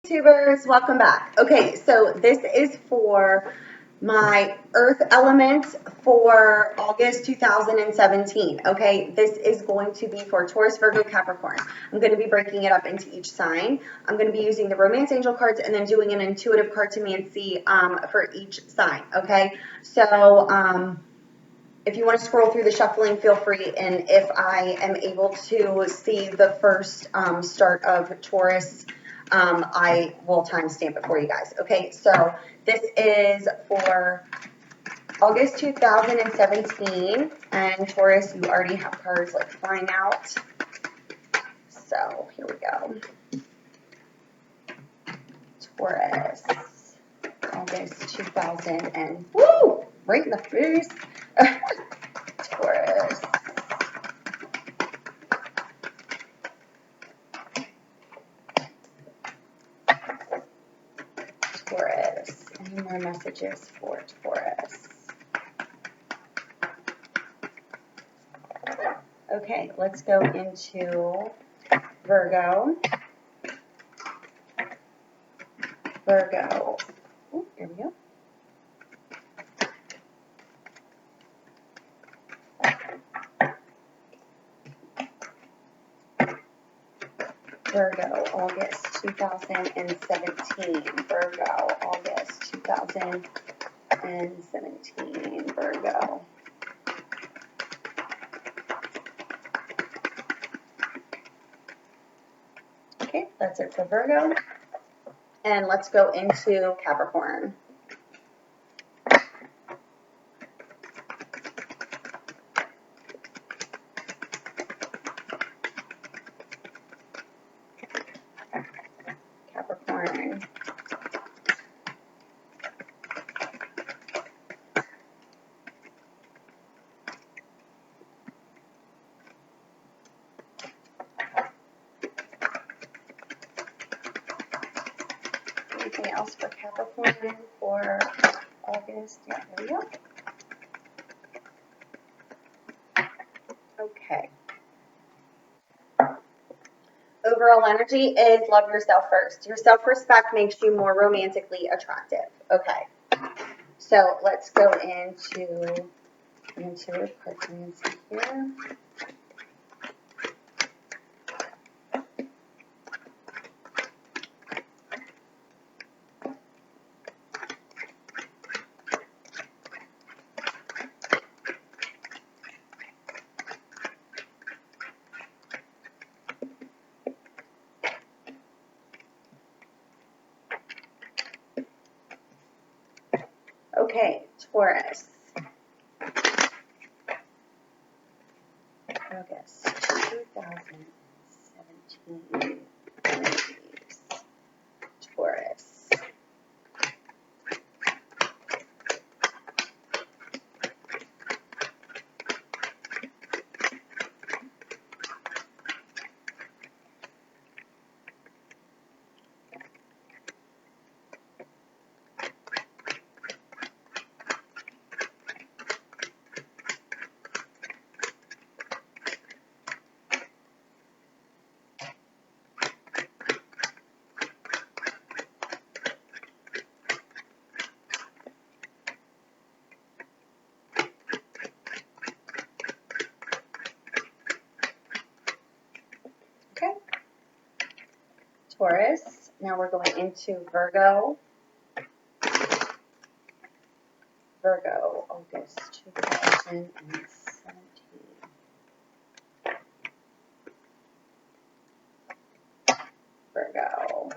YouTubers, welcome back. Okay, so this is for my Earth element for August 2017. Okay, this is going to be for Taurus, Virgo, Capricorn. I'm going to be breaking it up into each sign. I'm going to be using the Romance Angel cards and then doing an intuitive cartomancy for each sign. Okay, so if you want to scroll through the shuffling, feel free. And if I am able to see the first start of Taurus, I will timestamp it for you guys. Okay, so this is for August 2017. And Taurus, you already have cards like flying out. So here we go. Taurus, August 2000 and woo, right in the face. Taurus. Taurus. Any more messages for Taurus? Okay, let's go into Virgo. Virgo. Oh, here we go. Virgo, August 2017. Virgo, August 2017. Virgo. Okay, that's it for Virgo. And let's go into Capricorn. Capricorn. Anything else for Capricorn for August? Yeah, there we go. Okay. Overall energy is love yourself first. Your self-respect makes you more romantically attractive. Okay. So let's go into cartomancy here. Okay, Taurus. August 2017. Energies. Taurus. Okay. Taurus. Now we're going into Virgo. Virgo, August 2017. Virgo.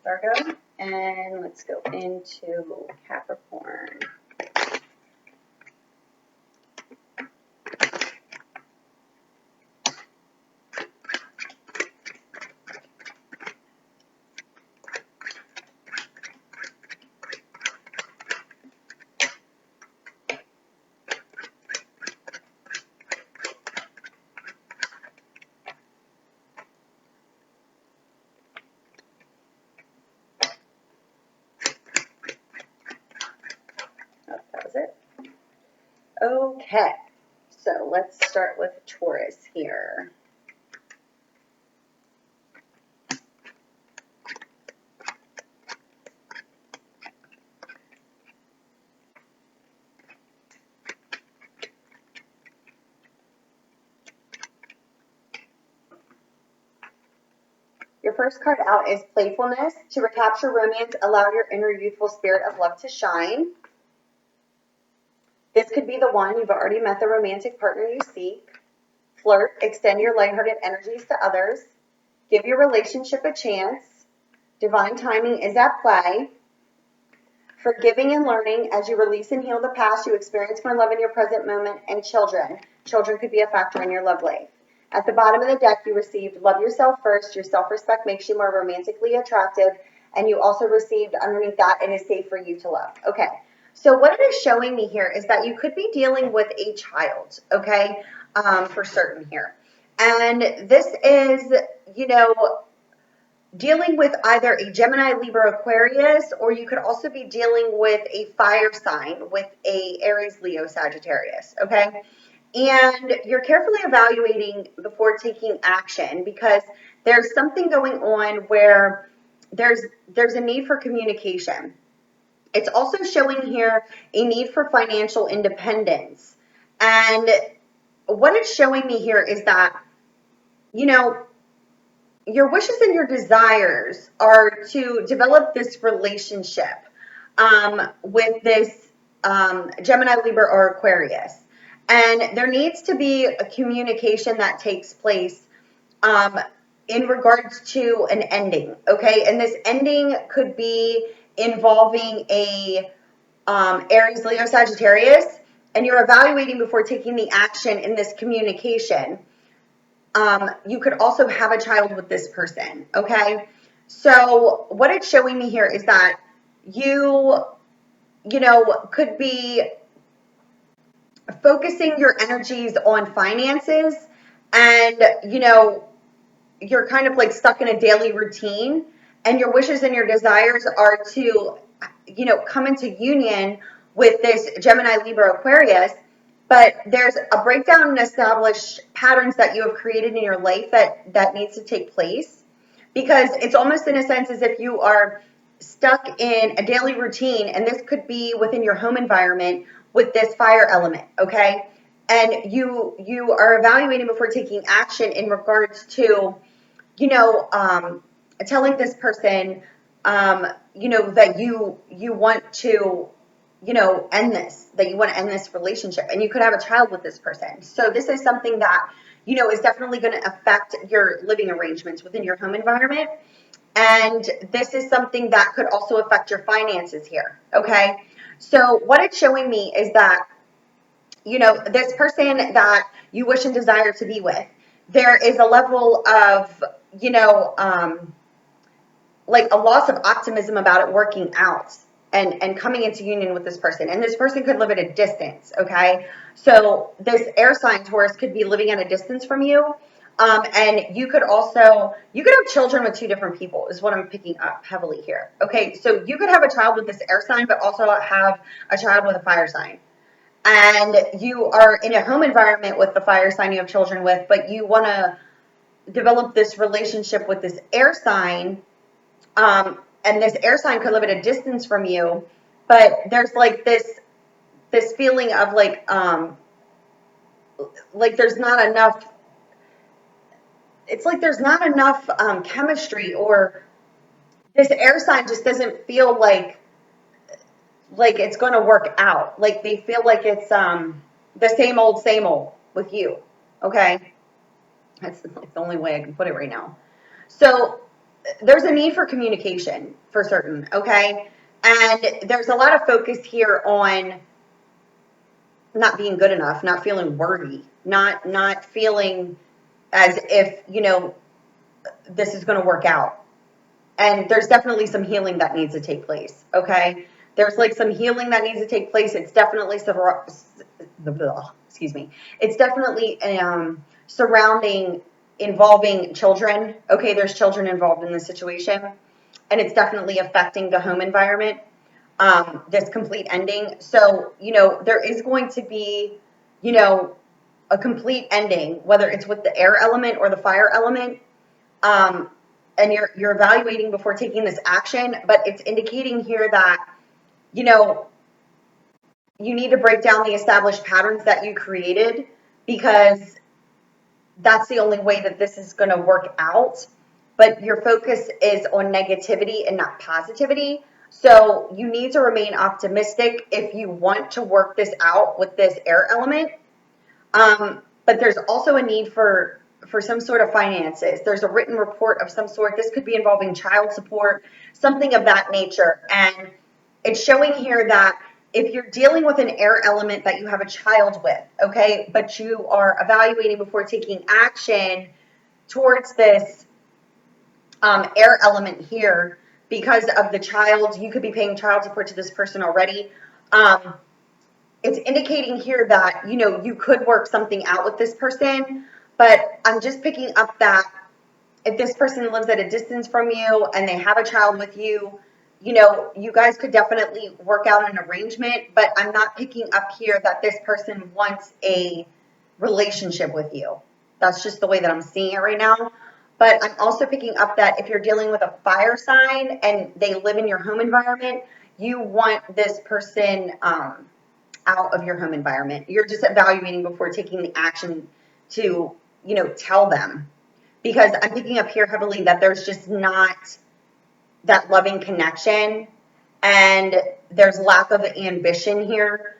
Virgo, and let's go into Capricorn. Okay, so let's start with Taurus here. Your first card out is playfulness. To recapture romance, allow your inner youthful spirit of love to shine. This could be the one. You've already met the romantic partner you seek. Flirt. Extend your lighthearted energies to others. Give your relationship a chance. Divine timing is at play. Forgiving and learning. As you release and heal the past, you experience more love in your present moment. And children. Children could be a factor in your love life. At the bottom of the deck, you received love yourself first. Your self-respect makes you more romantically attractive. And you also received underneath that, it is safe for you to love. Okay. So what it is showing me here is that you could be dealing with a child, okay, for certain here. And this is, dealing with either a Gemini, Libra, Aquarius, or you could also be dealing with a fire sign with a Aries, Leo, Sagittarius, okay? And you're carefully evaluating before taking action because there's something going on where there's a need for communication. It's also showing here a need for financial independence. And what it's showing me here is that, your wishes and your desires are to develop this relationship with this Gemini, Libra, or Aquarius. And there needs to be a communication that takes place in regards to an ending, okay? And this ending could be involving a Aries, Leo, Sagittarius, and you're evaluating before taking the action in this communication. You could also have a child with this person, okay? So what it's showing me here is that you could be focusing your energies on finances and, you're kind of like stuck in a daily routine and your wishes and your desires are to, come into union with this Gemini, Libra, Aquarius. But there's a breakdown in established patterns that you have created in your life that needs to take place because it's almost in a sense as if you are stuck in a daily routine, and this could be within your home environment with this fire element, okay? And you are evaluating before taking action in regards to, telling this person, that you want to end this, that you want to end this relationship, and you could have a child with this person. So this is something that, is definitely going to affect your living arrangements within your home environment. And this is something that could also affect your finances here. Okay. So what it's showing me is that, this person that you wish and desire to be with, there is a level of, like a loss of optimism about it working out and coming into union with this person. And this person could live at a distance, okay? So this air sign Taurus could be living at a distance from you. And you could have children with two different people is what I'm picking up heavily here. Okay, so you could have a child with this air sign, but also have a child with a fire sign. And you are in a home environment with the fire sign you have children with, but you want to develop this relationship with this air sign. And this air sign could live at a distance from you, but there's like this feeling of like there's not enough. It's like there's not enough chemistry, or this air sign just doesn't feel like it's going to work out. Like they feel like it's the same old with you. Okay, that's the only way I can put it right now. So there's a need for communication for certain, okay? And there's a lot of focus here on not being good enough, not feeling worthy, not feeling as if, this is going to work out. And there's definitely some healing that needs to take place, okay? There's like some healing that needs to take place. It's definitely It's definitely surrounding involving children. Okay, there's children involved in this situation, and it's definitely affecting the home environment. this complete ending. So, you know, there is going to be, you know, a complete ending, whether it's with the air element or the fire element. Um, and you're evaluating before taking this action, but it's indicating here that, you know, you need to break down the established patterns that you created, because that's the only way that this is going to work out. But your focus is on negativity and not positivity. So you need to remain optimistic if you want to work this out with this air element. But there's also a need for some sort of finances. There's a written report of some sort. This could be involving child support, something of that nature. And it's showing here that if you're dealing with an air element that you have a child with, okay, but you are evaluating before taking action towards this air element here because of the child, you could be paying child support to this person already. It's indicating here that, you know, you could work something out with this person, but I'm just picking up that if this person lives at a distance from you and they have a child with you, you know, you guys could definitely work out an arrangement, but I'm not picking up here that this person wants a relationship with you. That's just the way that I'm seeing it right now. But I'm also picking up that if you're dealing with a fire sign and they live in your home environment, you want this person out of your home environment. You're just evaluating before taking the action to, you know, tell them. Because I'm picking up here heavily that there's just not that loving connection, and there's lack of ambition here.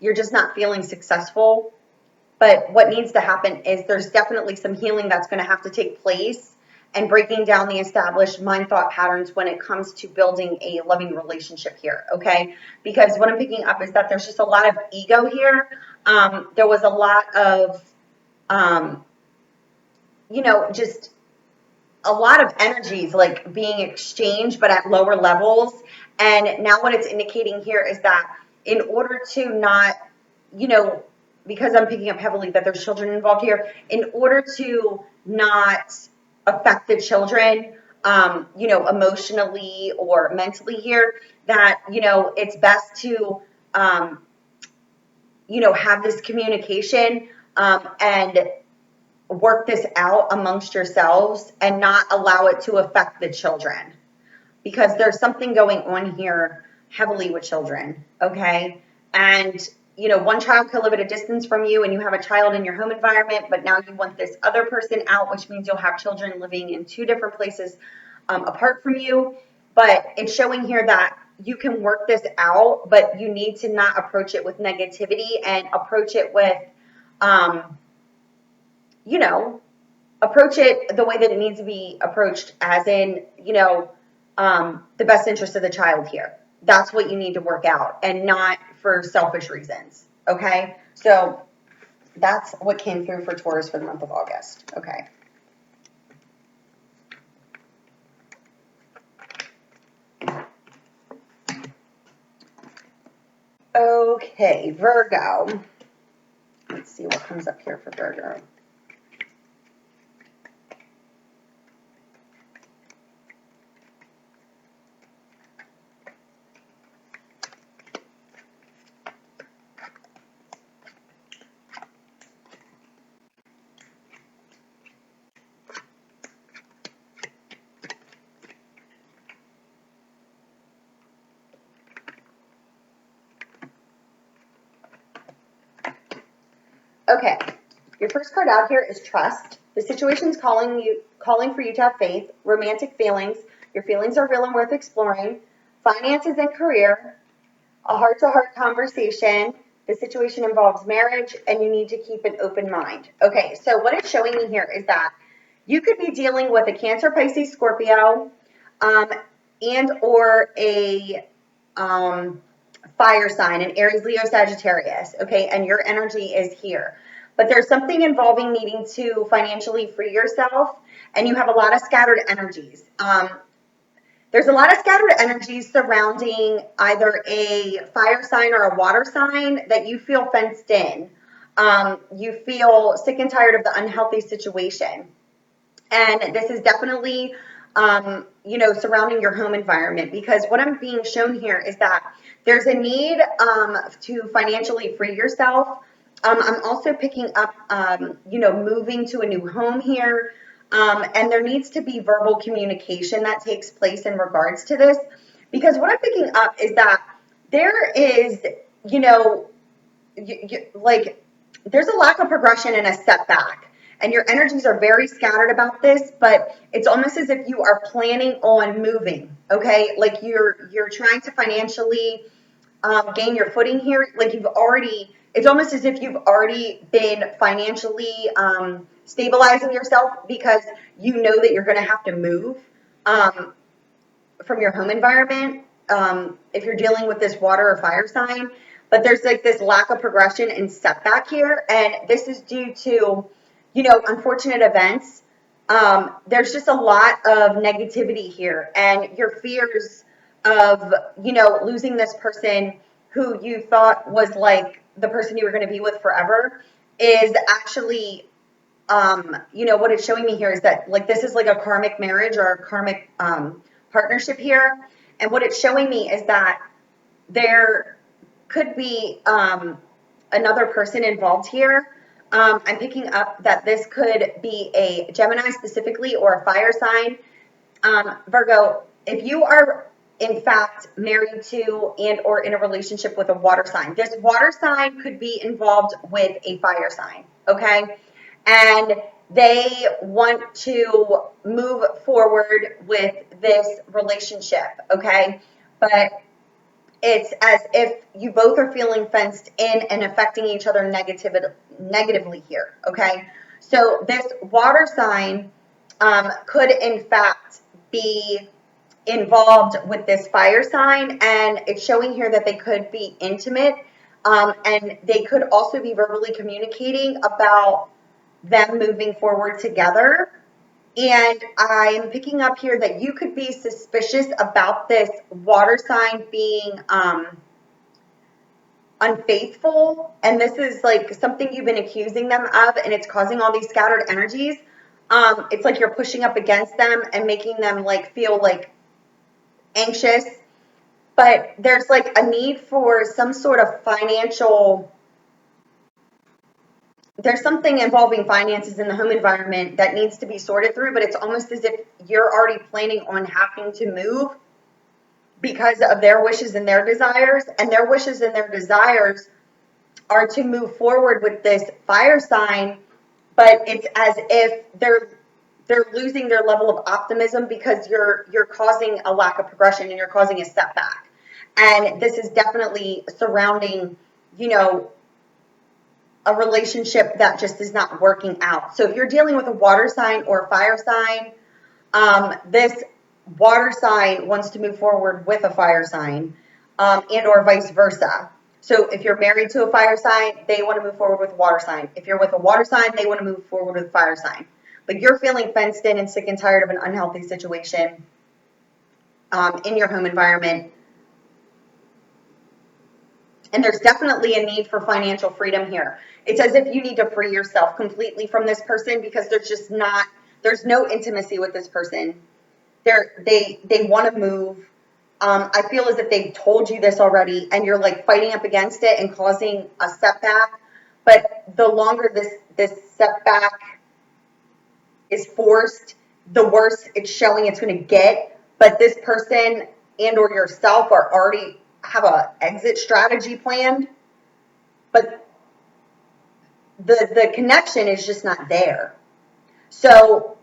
You're just not feeling successful. But what needs to happen is there's definitely some healing that's going to have to take place and breaking down the established mind thought patterns when it comes to building a loving relationship here, okay? Because what I'm picking up is that there's just a lot of ego here. There was a lot of, you know, just a lot of energies like being exchanged, but at lower levels. And now what it's indicating here is that in order to not, you know, because I'm picking up heavily that there's children involved here, in order to not affect the children, you know, emotionally or mentally here, that, you know, it's best to, you know, have this communication and work this out amongst yourselves and not allow it to affect the children, because there's something going on here heavily with children, okay? And, you know, one child could live at a distance from you and you have a child in your home environment, but now you want this other person out, which means you'll have children living in two different places apart from you. But it's showing here that you can work this out, but you need to not approach it with negativity and approach it with, you know, approach it the way that it needs to be approached, as in, you know, the best interest of the child here. That's what you need to work out, and not for selfish reasons, okay? So that's what came through for Taurus for the month of August, okay? Okay, Virgo. Let's see what comes up here for Virgo. Okay, your first card out here is trust. The situation's calling for you to have faith, romantic feelings. Your feelings are real and worth exploring. Finances and career, a heart-to-heart conversation. The situation involves marriage, and you need to keep an open mind. Okay, so what it's showing me here is that you could be dealing with a Cancer, Pisces, Scorpio, and or a fire sign, an Aries, Leo, Sagittarius, okay, and your energy is here. But there's something involving needing to financially free yourself, and you have a lot of scattered energies. There's a lot of scattered energies surrounding either a fire sign or a water sign that you feel fenced in. You feel sick and tired of the unhealthy situation. And this is definitely surrounding your home environment. Because what I'm being shown here is that there's a need to financially free yourself. I'm also picking up, moving to a new home here. And there needs to be verbal communication that takes place in regards to this. Because what I'm picking up is that there is, like, there's a lack of progression and a setback. And your energies are very scattered about this, but it's almost as if you are planning on moving, okay? Like you're trying to financially gain your footing here. Like it's almost as if you've already been financially stabilizing yourself, because you know that you're going to have to move from your home environment if you're dealing with this water or fire sign. But there's like this lack of progression and setback here, and this is due to, unfortunate events. There's just a lot of negativity here, and your fears of, losing this person who you thought was like the person you were going to be with forever is actually, what it's showing me here is that, like, this is like a karmic marriage or a karmic partnership here. And what it's showing me is that there could be another person involved here. I'm picking up that this could be a Gemini specifically, or a fire sign. Virgo, if you are in fact married to and or in a relationship with a water sign, this water sign could be involved with a fire sign, okay? And they want to move forward with this relationship, okay? But it's as if you both are feeling fenced in and affecting each other negatively here, okay? So this water sign could in fact be involved with this fire sign, and it's showing here that they could be intimate, and they could also be verbally communicating about them moving forward together. And I'm picking up here that you could be suspicious about this water sign being unfaithful, and this is like something you've been accusing them of, and it's causing all these scattered energies. It's like you're pushing up against them and making them like feel like anxious, but there's like a need for some sort of financial, there's something involving finances in the home environment that needs to be sorted through, but it's almost as if you're already planning on having to move because of their wishes and their desires, and their wishes and their desires are to move forward with this fire sign, but it's as if they're losing their level of optimism because you're causing a lack of progression and you're causing a setback. And this is definitely surrounding, a relationship that just is not working out. So if you're dealing with a water sign or a fire sign, this water sign wants to move forward with a fire sign, and or vice versa. So if you're married to a fire sign, they want to move forward with a water sign. If you're with a water sign, they want to move forward with a fire sign. But you're feeling fenced in and sick and tired of an unhealthy situation in your home environment. And there's definitely a need for financial freedom here. It's as if you need to free yourself completely from this person, because there's no intimacy with this person. They want to move. I feel as if they've told you this already, and you're like fighting up against it and causing a setback. But the longer this setback is forced, the worse it's showing it's going to get. But this person and or yourself are already have a exit strategy planned, but the connection is just not there. So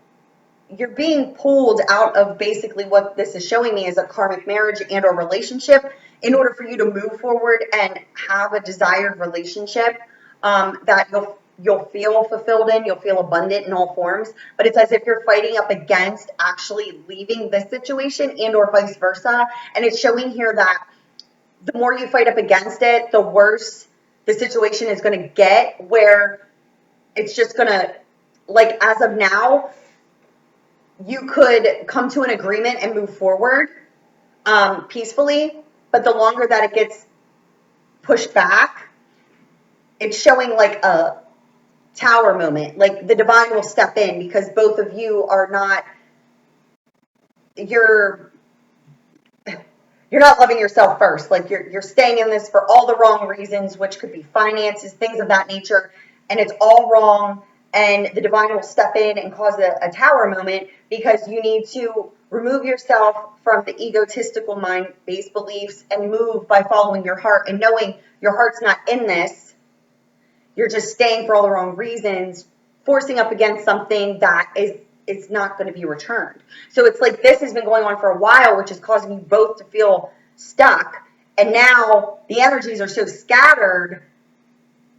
you're being pulled out of basically what this is showing me is a karmic marriage and or relationship in order for you to move forward and have a desired relationship that you'll feel fulfilled in, you'll feel abundant in all forms. But it's as if you're fighting up against actually leaving this situation and or vice versa. And it's showing here that the more you fight up against it, the worse the situation is going to get, where it's just going to, like, as of now, you could come to an agreement and move forward peacefully, but the longer that it gets pushed back, it's showing like a tower moment. Like the divine will step in because both of you are not you're not loving yourself first. Like you're staying in this for all the wrong reasons, which could be finances, things of that nature, and it's all wrong. And the divine will step in and cause a tower moment because you need to remove yourself from the egotistical mind-based beliefs and move by following your heart and knowing your heart's not in this. You're just staying for all the wrong reasons, forcing up against something that is not going to be returned. So it's like this has been going on for a while, which is causing you both to feel stuck. And now the energies are so scattered,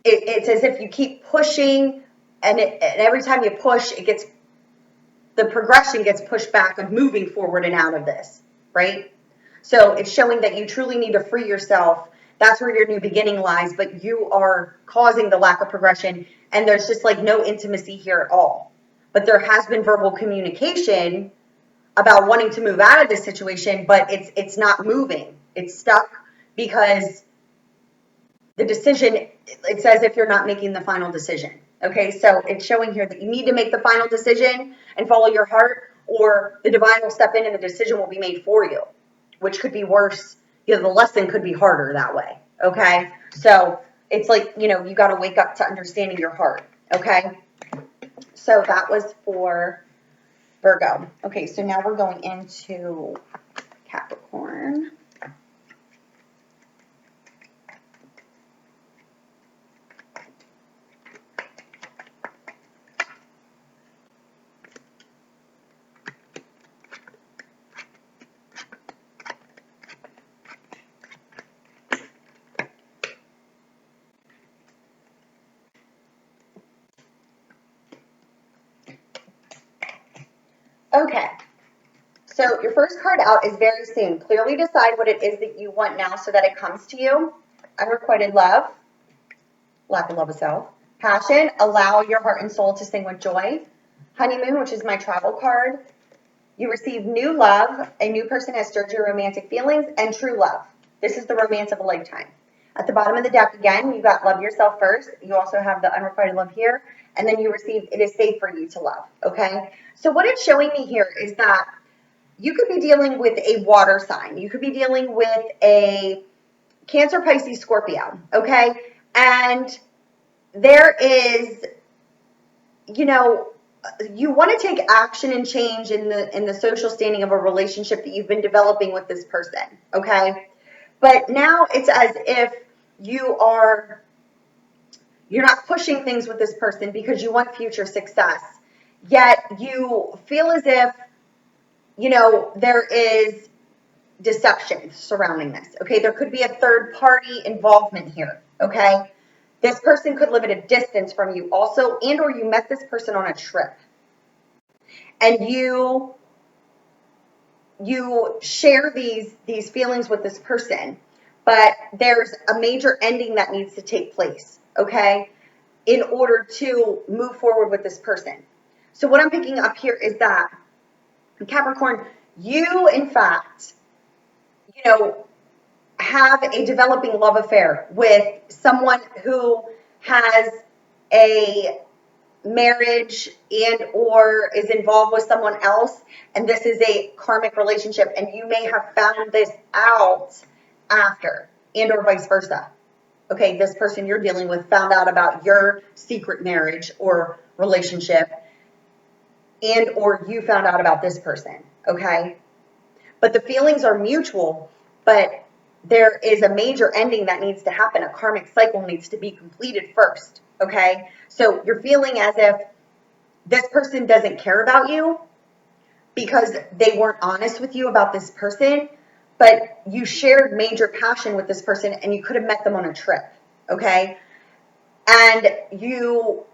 it's as if you keep pushing, and every time you push, the progression gets pushed back of moving forward and out of this, right? So it's showing that you truly need to free yourself. That's where your new beginning lies, but you are causing the lack of progression, and there's just like no intimacy here at all. But there has been verbal communication about wanting to move out of this situation, but it's not moving. It's stuck because the decision, it's as if you're not making the final decision. Okay, so it's showing here that you need to make the final decision and follow your heart, or the divine will step in and the decision will be made for you, which could be worse. You know, the lesson could be harder that way. Okay, so it's like, you know, you got to wake up to understanding your heart. Okay, so that was for Virgo. Okay, so now we're going into Capricorn. Okay, so your first card out is very soon. Clearly decide what it is that you want now so that it comes to you. Unrequited love, lack of love of self. Passion, allow your heart and soul to sing with joy. Honeymoon, which is my travel card. You receive new love. A new person has stirred your romantic feelings. And true love. This is the romance of a lifetime. At the bottom of the deck again, you've got love yourself first. You also have the unrequited love here. And then you receive it is safe for you to love. Okay? So what it's showing me here is that you could be dealing with a water sign. You could be dealing with a Cancer, Pisces, Scorpio. Okay? And there is, you know, you want to take action and change in the social standing of a relationship that you've been developing with this person, okay? But now it's as if you're not pushing things with this person because you want future success. Yet you feel as if, you know, there is deception surrounding this, okay? There could be a third party involvement here, okay? This person could live at a distance from you also, and or you met this person on a trip. And you share these feelings with this person, but there's a major ending that needs to take place, okay, in order to move forward with this person. So what I'm picking up here is that, Capricorn, you, in fact, you know, have a developing love affair with someone who has a marriage and or is involved with someone else, and this is a karmic relationship, and you may have found this out after, and or vice versa. Okay, this person you're dealing with found out about your secret marriage or relationship, and or you found out about this person, okay? But the feelings are mutual, but there is a major ending that needs to happen. A karmic cycle needs to be completed first, okay? So you're feeling as if this person doesn't care about you because they weren't honest with you about this person, but you shared major passion with this person and you could have met them on a trip, okay? And you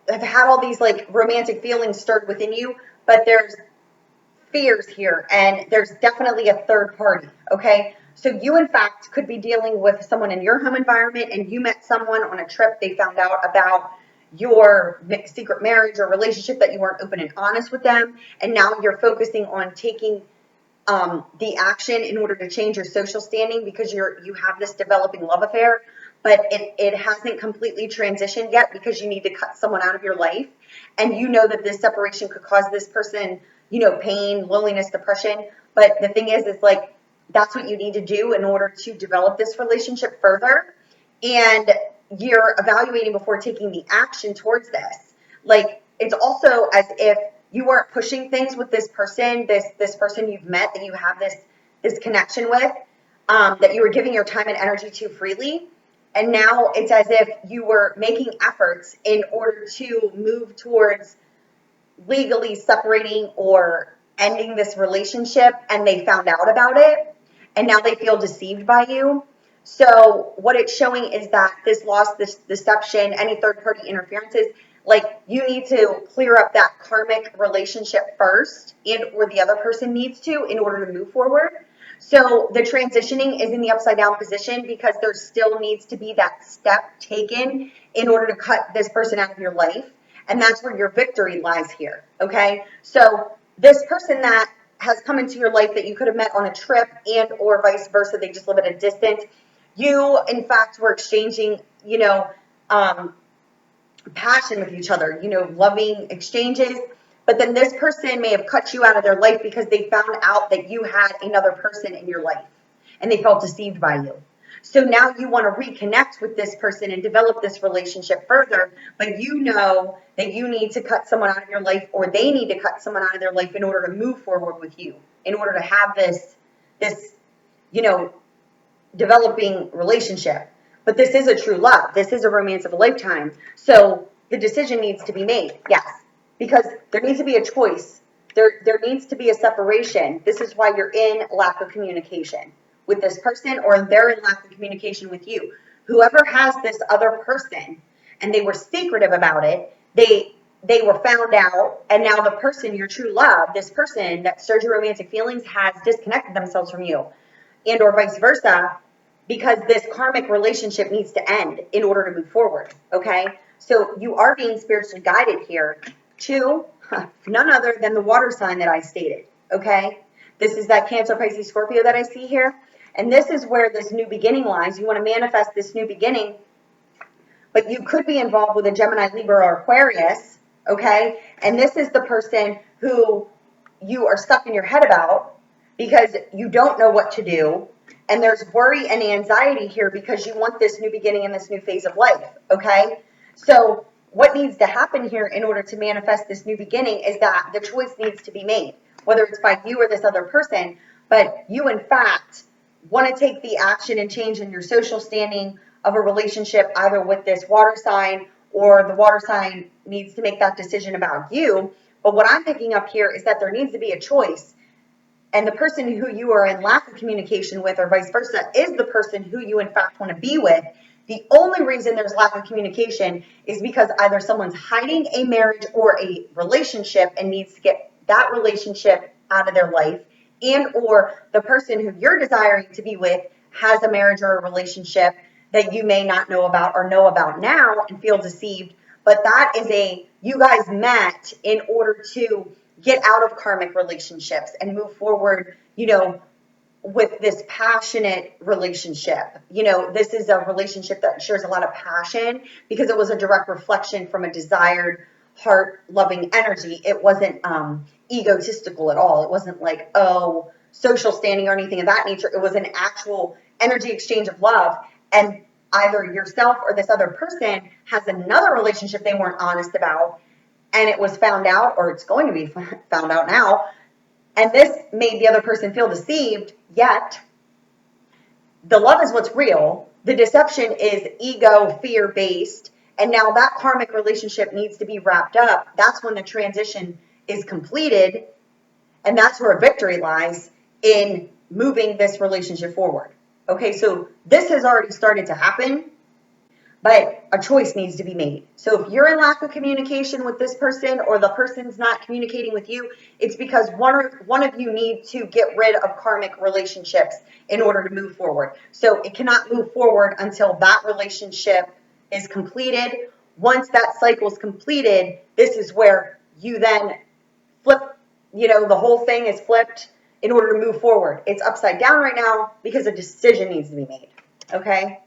have had all these like romantic feelings stirred within you, but there's fears here, and there's definitely a third party, okay? So you, in fact, could be dealing with someone in your home environment, and you met someone on a trip. They found out about your secret marriage or relationship that you weren't open and honest with them, and now you're focusing on taking the action in order to change your social standing because you have this developing love affair, but it hasn't completely transitioned yet because you need to cut someone out of your life, and you know that this separation could cause this person pain, loneliness, depression. But the thing is like, that's what you need to do in order to develop this relationship further. And you're evaluating before taking the action towards this. Like, it's also as if you weren't pushing things with this person, this person you've met that you have this connection with, that you were giving your time and energy to freely. And now it's as if you were making efforts in order to move towards legally separating or ending this relationship, and they found out about it, and now they feel deceived by you. So what it's showing is that this loss, this deception, any third party interferences, like, you need to clear up that karmic relationship first, and or the other person needs to, in order to move forward. So the transitioning is in the upside down position because there still needs to be that step taken in order to cut this person out of your life. And that's where your victory lies here. Okay. So this person that has come into your life that you could have met on a trip and or vice versa, they just live at a distance. You, in fact, were exchanging, passion with each other, loving exchanges. But then this person may have cut you out of their life because they found out that you had another person in your life and they felt deceived by you. So now you want to reconnect with this person and develop this relationship further, but you know that you need to cut someone out of your life, or they need to cut someone out of their life in order to move forward with you, in order to have this, developing relationship. But this is a true love. This is a romance of a lifetime. So the decision needs to be made. Yes. Because there needs to be a choice. There needs to be a separation. This is why you're in lack of communication with this person, or they're in lack of communication with you. Whoever has this other person and they were secretive about it, they were found out, and now the person, your true love, this person that stirs your romantic feelings, has disconnected themselves from you, and or vice versa, because this karmic relationship needs to end in order to move forward. Okay? So you are being spiritually guided here to none other than the water sign that I stated. Okay? This is that Cancer, Pisces, Scorpio that I see here. And this is where this new beginning lies. You want to manifest this new beginning, but you could be involved with a Gemini, Libra, or Aquarius. Okay? And this is the person who you are stuck in your head about because you don't know what to do. And there's worry and anxiety here because you want this new beginning and this new phase of life. Okay? So what needs to happen here in order to manifest this new beginning is that the choice needs to be made, whether it's by you or this other person. But you, in fact, want to take the action and change in your social standing of a relationship, either with this water sign, or the water sign needs to make that decision about you. But what I'm picking up here is that there needs to be a choice. And the person who you are in lack of communication with, or vice versa, is the person who you, in fact, want to be with. The only reason there's lack of communication is because either someone's hiding a marriage or a relationship and needs to get that relationship out of their life, and or the person who you're desiring to be with has a marriage or a relationship that you may not know about or know about now and feel deceived. But that is you guys met in order to get out of karmic relationships and move forward, with this passionate relationship. This is a relationship that shares a lot of passion because it was a direct reflection from a desired, heart-loving energy. It wasn't egotistical at all. It wasn't like, social standing or anything of that nature. It was an actual energy exchange of love. And either yourself or this other person has another relationship they weren't honest about, and it was found out, or it's going to be found out now, and this made the other person feel deceived, yet the love is what's real. The deception is ego, fear-based, and now that karmic relationship needs to be wrapped up. That's when the transition is completed, and that's where victory lies in moving this relationship forward. Okay, so this has already started to happen, but a choice needs to be made. So if you're in lack of communication with this person, or the person's not communicating with you, it's because one of you need to get rid of karmic relationships in order to move forward. So it cannot move forward until that relationship is completed. Once that cycle is completed, this is where you then flip, the whole thing is flipped in order to move forward. It's upside down right now because a decision needs to be made. Okay?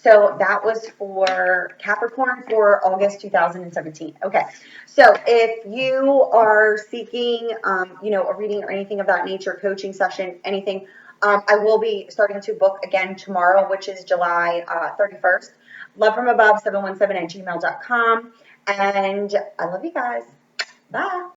So that was for Capricorn for August 2017. Okay. So if you are seeking, a reading or anything of that nature, coaching session, anything, I will be starting to book again tomorrow, which is July 31st. Love from above 717 at gmail.com. And I love you guys. Bye.